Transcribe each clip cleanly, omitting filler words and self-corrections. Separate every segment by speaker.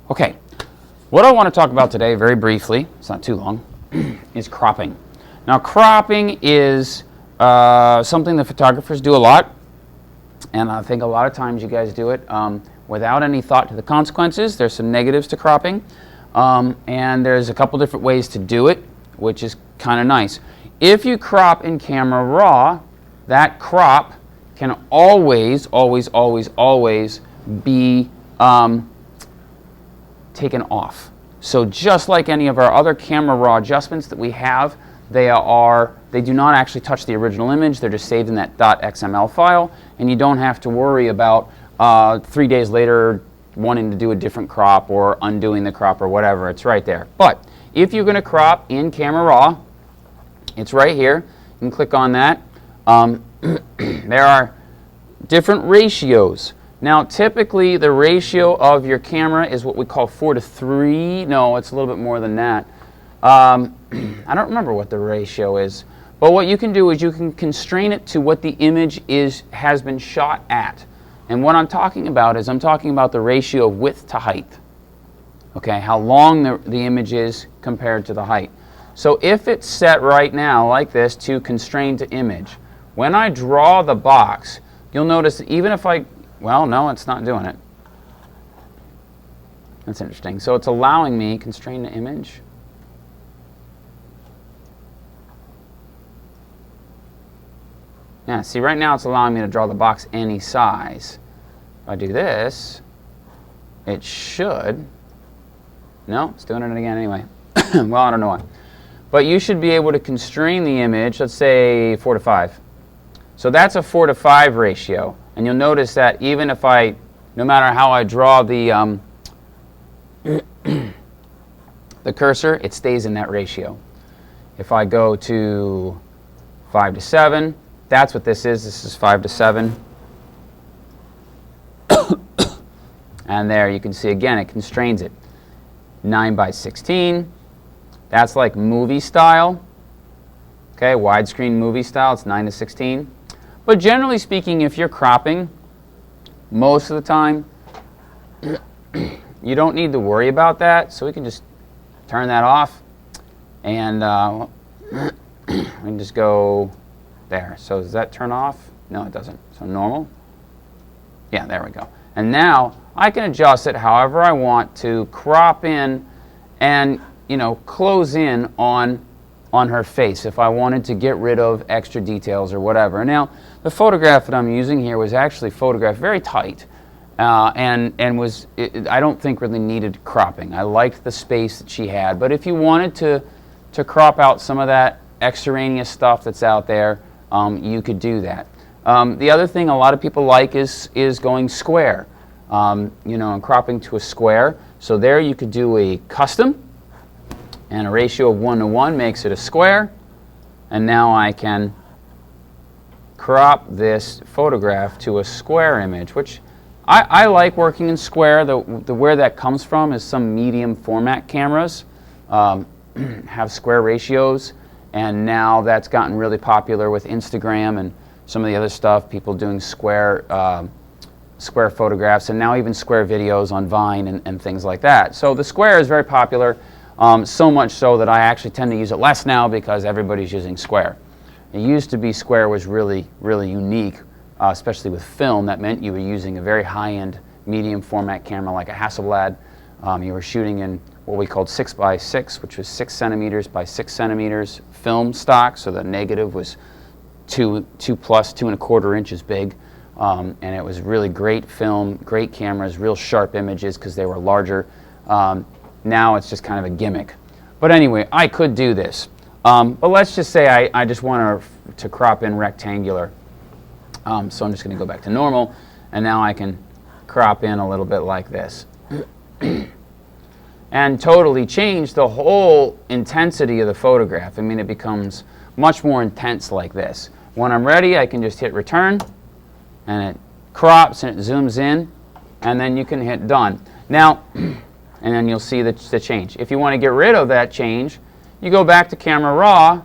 Speaker 1: Okay, what I want to talk about today, very briefly, it's not too long, is cropping. Now, cropping is something that photographers do a lot, and I think a lot of times you guys do it without any thought to the consequences. There's some negatives to cropping, and there's a couple different ways to do it, which is kind of nice. If you crop in camera raw, that crop can always be taken off. So just like any of our other camera raw adjustments that we have, they do not actually touch the original image. They're just saved in that .xml file, and you don't have to worry about 3 days later wanting to do a different crop or undoing the crop or whatever. It's right there. But if you're going to crop in camera raw, it's right here. You can click on that. There are different ratios. Now, typically, the ratio of your camera is what we call 4:3. No, it's a little bit more than that. I don't remember what the ratio is. But what you can do is you can constrain it to what the image has been shot at. And what I'm talking about is I'm talking about the ratio of width to height. Okay, how long the image is compared to the height. So if it's set right now like this to constrain to image, when I draw the box, you'll notice that even if well, no, it's not doing it. That's interesting. So it's allowing me constrain the image. Yeah, see, right now it's allowing me to draw the box any size. If I do this, it should. No, it's doing it again anyway. Well, I don't know why. But you should be able to constrain the image, let's say 4:5. So that's a 4:5 ratio. And you'll notice that even if no matter how I draw the cursor, it stays in that ratio. If I go to 5:7, that's what this is. This is 5:7. And there you can see again, it constrains it. 9:16. That's like movie style. Okay, widescreen movie style. It's 9:16. But generally speaking, if you're cropping, most of the time, you don't need to worry about that. So we can just turn that off, and we can just go there. So does that turn off? No, it doesn't. So normal. Yeah, there we go. And now I can adjust it however I want to crop in and, close in on her face if I wanted to get rid of extra details or whatever. Now, the photograph that I'm using here was actually photographed very tight and I don't think really needed cropping. I liked the space that she had, but if you wanted to crop out some of that extraneous stuff that's out there, you could do that. The other thing a lot of people like is going square, and cropping to a square. So there you could do a custom, and a ratio of 1:1 makes it a square. And now I can crop this photograph to a square image, which I like working in square. Where that comes from is some medium format cameras have square ratios, and now that's gotten really popular with Instagram and some of the other stuff, people doing square photographs, and now even square videos on Vine and things like that. So the square is very popular. So much so that I actually tend to use it less now because everybody's using square. It used to be square was really, really unique, especially with film. That meant you were using a very high-end medium format camera like a Hasselblad. You were shooting in what we called 6x6, which was 6 centimeters by 6 centimeters film stock, so the negative was 2.25 inches big. And it was really great film, great cameras, real sharp images because they were larger. Now it's just kind of a gimmick. But anyway, I could do this. But let's just say I just want to crop in rectangular. So I'm just going to go back to normal, and now I can crop in a little bit like this. And totally change the whole intensity of the photograph. I mean, it becomes much more intense like this. When I'm ready, I can just hit return, and it crops and it zooms in, and then you can hit done. Now, and then you'll see the change. If you want to get rid of that change, you go back to camera raw,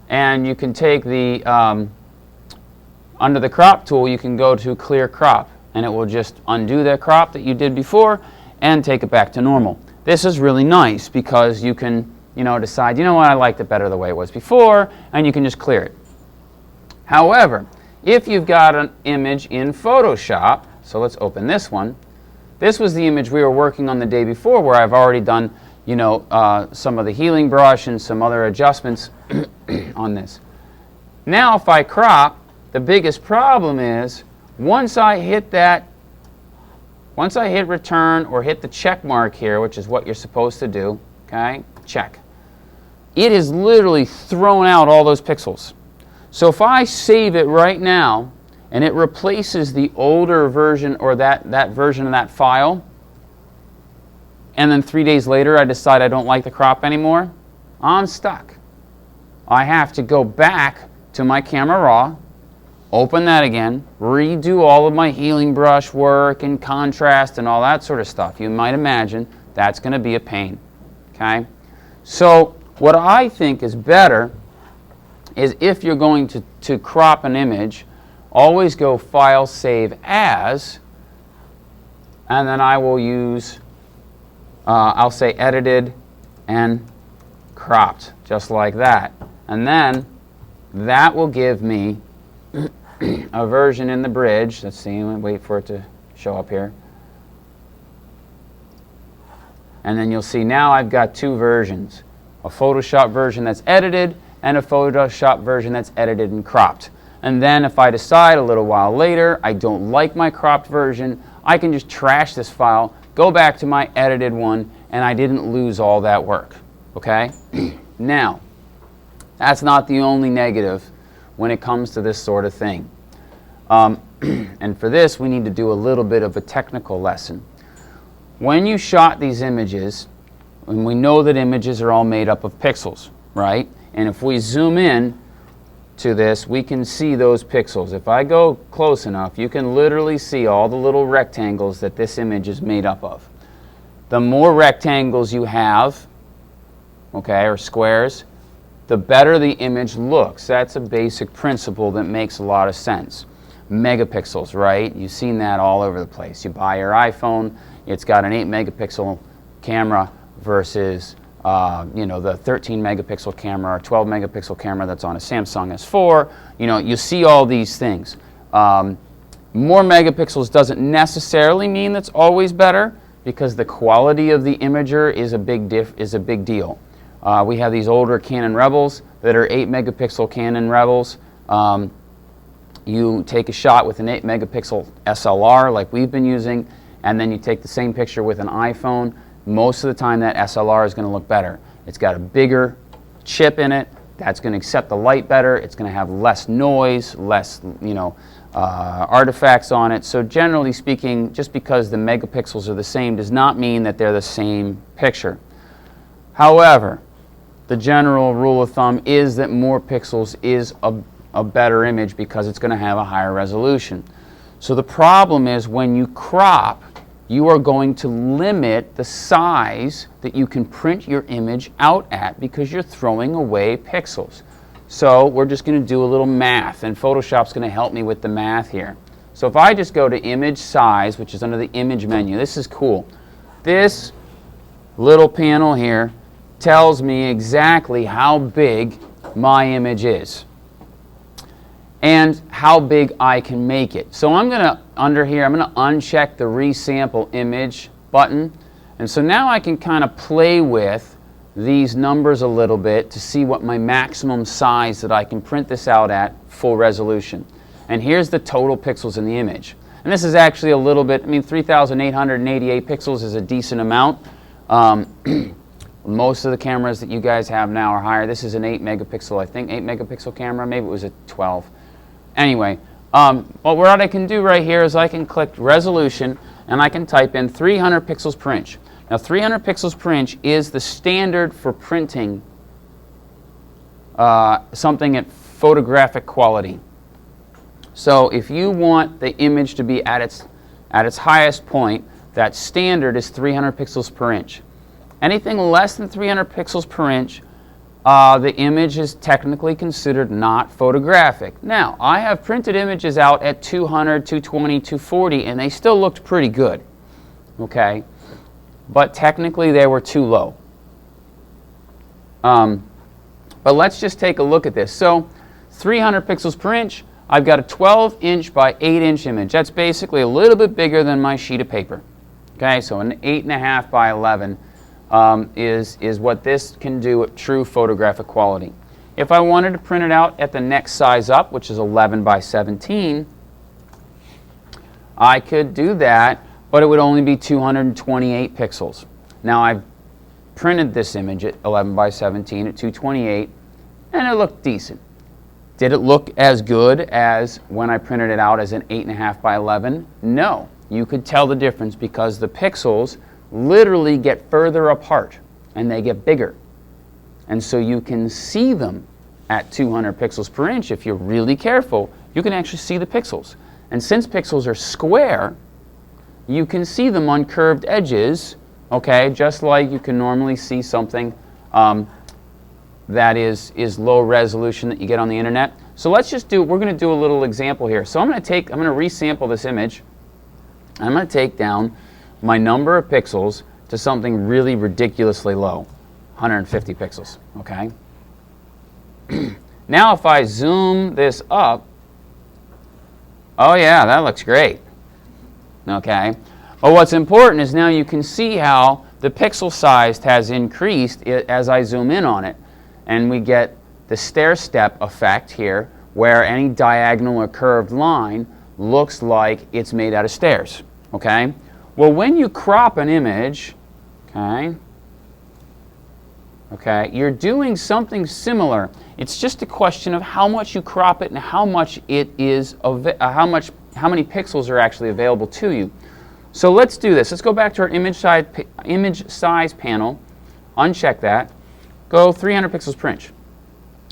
Speaker 1: and you can take the, under the crop tool, you can go to clear crop, and it will just undo that crop that you did before, and take it back to normal. This is really nice because you can, decide, what, I liked it better the way it was before, and you can just clear it. However, if you've got an image in Photoshop, so let's open this one. This was the image we were working on the day before where I've already done, some of the healing brush and some other adjustments on this. Now if I crop, the biggest problem is once I hit return or hit the check mark here, which is what you're supposed to do, okay, check, it has literally thrown out all those pixels. So if I save it right now and it replaces the older version or that version of that file, and then 3 days later I decide I don't like the crop anymore, I'm stuck. I have to go back to my Camera Raw, open that again, redo all of my healing brush work and contrast and all that sort of stuff. You might imagine that's going to be a pain. Okay? So what I think is better is if you're going to crop an image, always go File, Save As, and then I will use, I'll say Edited and Cropped, just like that. And then that will give me a version in the bridge. Let's see, wait for it to show up here. And then you'll see now I've got two versions. A Photoshop version that's edited and a Photoshop version that's edited and cropped. And then if I decide a little while later I don't like my cropped version, I can just trash this file, go back to my edited one, and I didn't lose all that work. Okay? Now, that's not the only negative when it comes to this sort of thing. And for this, we need to do a little bit of a technical lesson. When you shot these images, and we know that images are all made up of pixels, right? And if we zoom in to this, we can see those pixels. If I go close enough, you can literally see all the little rectangles that this image is made up of. The more rectangles you have, okay, or squares, the better the image looks. That's a basic principle that makes a lot of sense. Megapixels, right? You've seen that all over the place. You buy your iPhone, it's got an 8 megapixel camera versus the 13 megapixel camera or 12 megapixel camera that's on a Samsung S4. You see all these things. More megapixels doesn't necessarily mean that's always better because the quality of the imager is a big deal. We have these older Canon Rebels that are 8 megapixel Canon Rebels. You take a shot with an 8 megapixel SLR like we've been using, and then you take the same picture with an iPhone. Most of the time that SLR is going to look better. It's got a bigger chip in it. That's going to accept the light better. It's going to have less noise, less artifacts on it. So generally speaking, just because the megapixels are the same does not mean that they're the same picture. However, the general rule of thumb is that more pixels is a better image because it's going to have a higher resolution. So the problem is when you crop, you are going to limit the size that you can print your image out at because you're throwing away pixels. So we're just going to do a little math, and Photoshop's going to help me with the math here. So if I just go to image size, which is under the image menu, this is cool. This little panel here tells me exactly how big my image is and how big I can make it. So I'm going to, under here, I'm going to uncheck the resample image button. And so now I can kind of play with these numbers a little bit to see what my maximum size that I can print this out at full resolution. And here's the total pixels in the image. And this is actually a little bit, 3,888 pixels is a decent amount. Most of the cameras that you guys have now are higher. This is an 8 megapixel, I think, 8 megapixel camera. Maybe it was a 12. Anyway, what I can do right here is I can click resolution and I can type in 300 pixels per inch. Now 300 pixels per inch is the standard for printing something at photographic quality. So if you want the image to be at its highest point, that standard is 300 pixels per inch. Anything less than 300 pixels per inch, the image is technically considered not photographic. Now, I have printed images out at 200, 220, 240, and they still looked pretty good. Okay? but technically they were too low. But let's just take a look at this. So 300 pixels per inch, I've got a 12-inch by 8-inch image. That's basically a little bit bigger than my sheet of paper. Okay, so an 8.5 by 11 is what this can do at true photographic quality. If I wanted to print it out at the next size up, which is 11 by 17, I could do that, but it would only be 228 pixels. Now I've printed this image at 11 by 17 at 228, and it looked decent. Did it look as good as when I printed it out as an 8.5 by 11? No. You could tell the difference because the pixels literally get further apart and they get bigger. And so you can see them at 200 pixels per inch. If you're really careful, you can actually see the pixels. And since pixels are square, you can see them on curved edges, okay, just like you can normally see something that is low resolution that you get on the internet. So let's just we're going to do a little example here. So I'm going to resample this image. I'm going to take down my number of pixels to something really ridiculously low, 150 pixels, okay? Now if I zoom this up, oh yeah, that looks great, okay? But what's important is now you can see how the pixel size has increased as I zoom in on it. And we get the stair-step effect here, where any diagonal or curved line looks like it's made out of stairs, okay? Well, when you crop an image, okay, you're doing something similar. It's just a question of how much you crop it and how much it is, how many pixels are actually available to you. So let's do this. Let's go back to our image size panel, uncheck that, go 300 pixels per inch.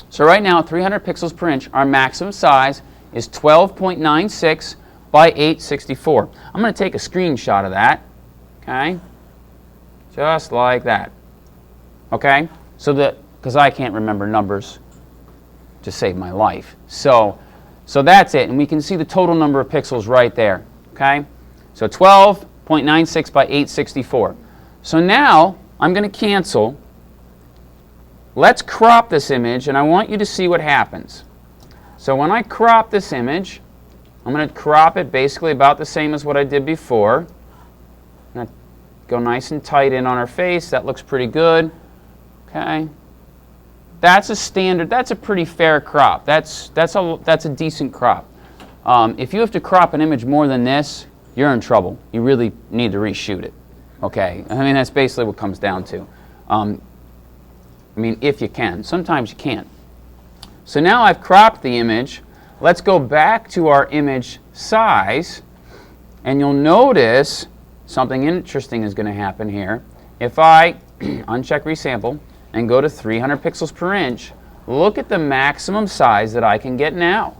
Speaker 1: So right now, 300 pixels per inch, our maximum size is 12.96 by 864. I'm going to take a screenshot of that, okay, just like that, okay, so that, because I can't remember numbers to save my life. So that's it, and we can see the total number of pixels right there, okay. So 12.96 by 864. So now I'm going to cancel. Let's crop this image, and I want you to see what happens. So when I crop this image, I'm going to crop it basically about the same as what I did before. I'm going to go nice and tight in on her face. That looks pretty good. Okay. That's a standard. That's a pretty fair crop. That's a decent crop. If you have to crop an image more than this, you're in trouble. You really need to reshoot it. Okay. I mean, that's basically what it comes down to. I mean, if you can. Sometimes you can't. So now I've cropped the image. Let's go back to our image size, and you'll notice something interesting is going to happen here. If I uncheck resample and go to 300 pixels per inch, look at the maximum size that I can get now.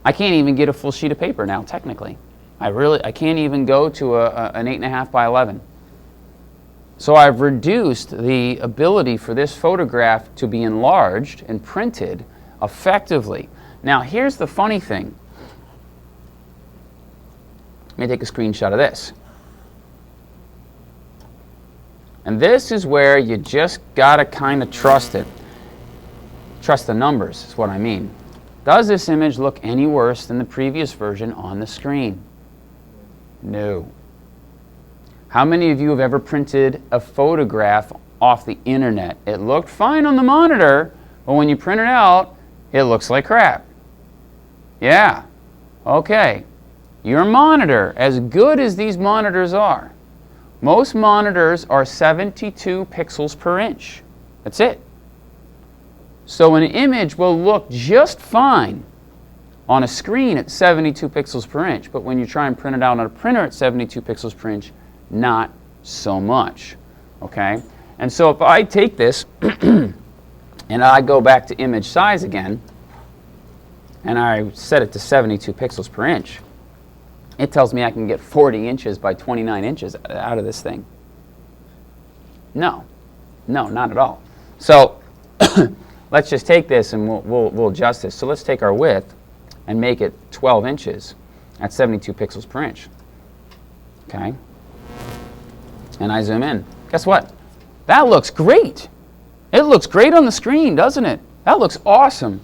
Speaker 1: I can't even get a full sheet of paper now, technically. I can't even go to an 8.5 by 11. So I've reduced the ability for this photograph to be enlarged and printed effectively. Now here's the funny thing. Let me take a screenshot of this. And this is where you just gotta kind of trust it. Trust the numbers is what I mean. Does this image look any worse than the previous version on the screen? No. How many of you have ever printed a photograph off the internet? It looked fine on the monitor, but when you print it out, it looks like crap. Yeah. Okay. Your monitor, as good as these monitors are, most monitors are 72 pixels per inch. That's it. So an image will look just fine on a screen at 72 pixels per inch, but when you try and print it out on a printer at 72 pixels per inch, not so much. Okay? And so if I take this and I go back to image size again, and I set it to 72 pixels per inch, it tells me I can get 40 inches by 29 inches out of this thing. No, not at all. So let's just take this and we'll adjust this. So let's take our width and make it 12 inches at 72 pixels per inch. Okay? And I zoom in. Guess what? That looks great. It looks great on the screen, doesn't it? That looks awesome.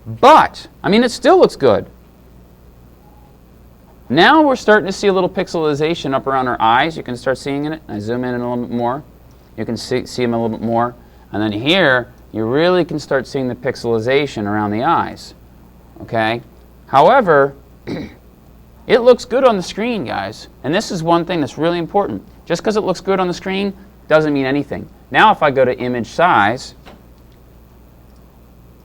Speaker 1: But, I mean, it still looks good. Now we're starting to see a little pixelization up around our eyes. You can start seeing it. I zoom in a little bit more. You can see them a little bit more. And then here, you really can start seeing the pixelization around the eyes. Okay? However, it looks good on the screen, guys. And this is one thing that's really important. Just because it looks good on the screen doesn't mean anything. Now if I go to image size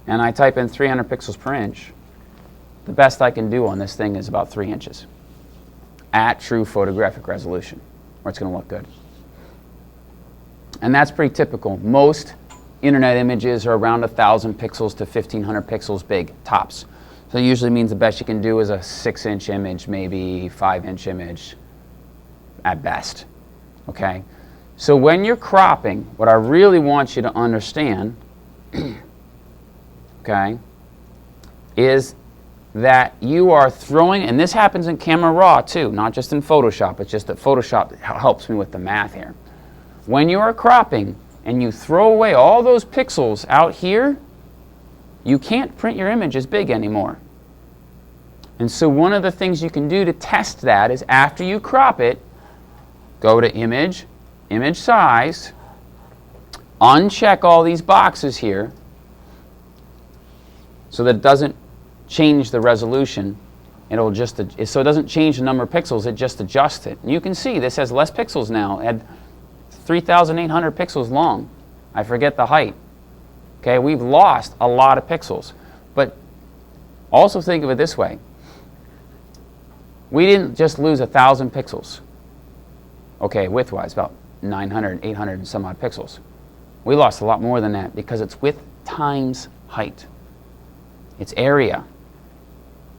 Speaker 1: and I type in 300 pixels per inch, the best I can do on this thing is about 3 inches at true photographic resolution, where it's going to look good. And that's pretty typical. Most internet images are around 1,000 pixels to 1,500 pixels big, tops. So it usually means the best you can do is a 6-inch image, maybe 5-inch image at best. Okay? So when you're cropping, what I really want you to understand, okay, is that you are throwing, and this happens in Camera Raw too, not just in Photoshop, it's just that Photoshop helps me with the math here. When you are cropping and you throw away all those pixels out here, you can't print your image as big anymore. And so one of the things you can do to test that is after you crop it, go to Image, Image Size, uncheck all these boxes here so that it doesn't change the resolution. It'll just, so it doesn't change the number of pixels, it just adjusts it. And you can see this has less pixels now. It had 3,800 pixels long. I forget the height. Okay, we've lost a lot of pixels. But also think of it this way. We didn't just lose 1,000 pixels. Okay, width-wise, about 900, 800 and some odd pixels. We lost a lot more than that because it's width times height. It's area.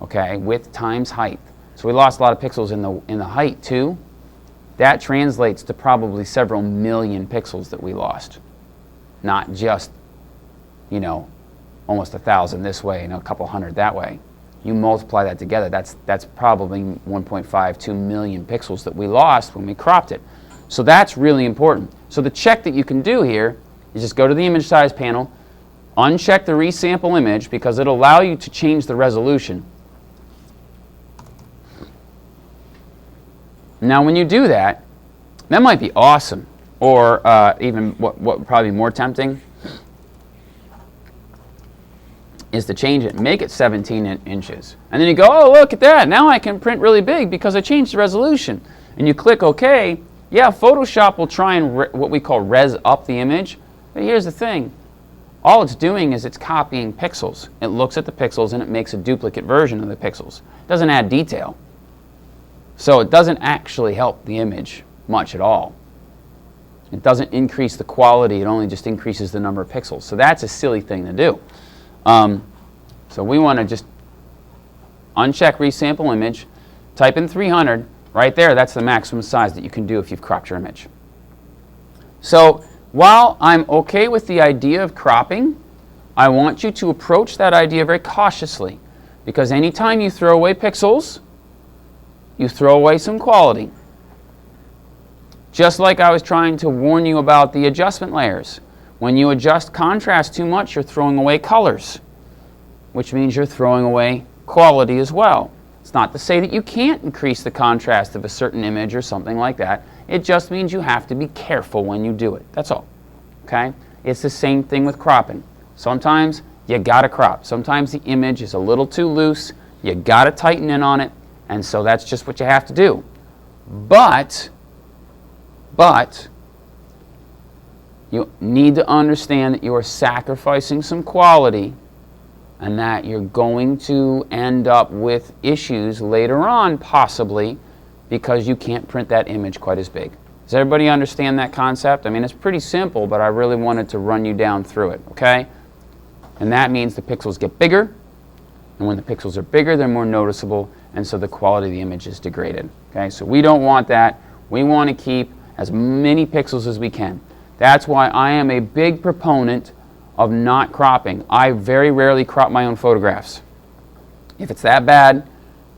Speaker 1: Okay, width times height. So we lost a lot of pixels in the height too. That translates to probably several million pixels that we lost. Not just, you know, almost 1,000 this way and a couple hundred that way. You multiply that together, that's probably 1.5, 2 million pixels that we lost when we cropped it. So that's really important. So the check that you can do here is just go to the image size panel, uncheck the resample image because it'll allow you to change the resolution. Now when you do that, that might be awesome. Or even what would probably be more tempting is to change it, make it 17 inches. And then you go, oh, look at that. Now I can print really big because I changed the resolution. And you click OK. Yeah, Photoshop will try and what we call res up the image. But here's the thing. All it's doing is it's copying pixels. It looks at the pixels and it makes a duplicate version of the pixels. It doesn't add detail. So it doesn't actually help the image much at all. It doesn't increase the quality. It only just increases the number of pixels. So that's a silly thing to do. So we want to just uncheck resample image, type in 300. Right there, that's the maximum size that you can do if you've cropped your image. So while I'm okay with the idea of cropping, I want you to approach that idea very cautiously. Because anytime you throw away pixels, you throw away some quality. Just like I was trying to warn you about the adjustment layers. When you adjust contrast too much, you're throwing away colors, which means you're throwing away quality as well. It's not to say that you can't increase the contrast of a certain image or something like that. It just means you have to be careful when you do it. That's all. Okay? It's the same thing with cropping. Sometimes you gotta crop. Sometimes the image is a little too loose. You gotta tighten in on it. And so that's just what you have to do. But you need to understand that you are sacrificing some quality and that you're going to end up with issues later on, possibly, because you can't print that image quite as big. Does everybody understand that concept? I mean, it's pretty simple, but I really wanted to run you down through it, okay? And that means the pixels get bigger, and when the pixels are bigger, they're more noticeable, and so the quality of the image is degraded. Okay, so we don't want that. We want to keep as many pixels as we can. That's why I am a big proponent of not cropping. I very rarely crop my own photographs. If it's that bad,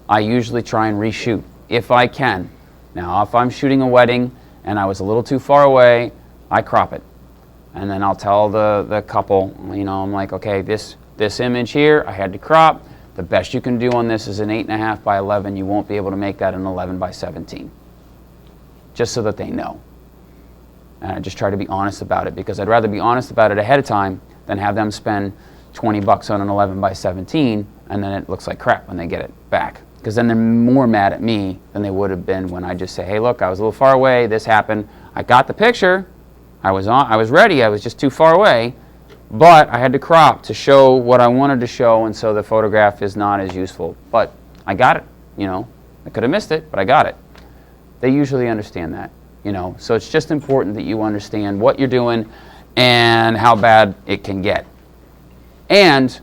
Speaker 1: I usually try and reshoot, if I can. Now, if I'm shooting a wedding and I was a little too far away, I crop it. And then I'll tell the couple, I'm like, okay, this image here, I had to crop. The best you can do on this is an 8.5 by 11. You won't be able to make that an 11 by 17. Just so that they know. And I just try to be honest about it, because I'd rather be honest about it ahead of time than have them spend $20 on an 11 by 17 and then it looks like crap when they get it back. Because then they're more mad at me than they would have been when I just say, hey, look, I was a little far away, this happened, I got the picture, I was ready, I was just too far away, but I had to crop to show what I wanted to show, and so the photograph is not as useful. But I got it, I could have missed it, but I got it. They usually understand that, So it's just important that you understand what you're doing and how bad it can get. And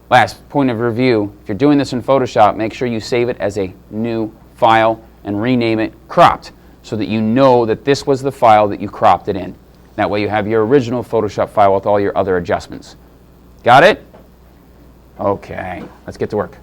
Speaker 1: last point of review, if you're doing this in Photoshop, make sure you save it as a new file and rename it cropped, so that you know that this was the file that you cropped it in. That way you have your original Photoshop file with all your other adjustments. Got it? Okay, let's get to work.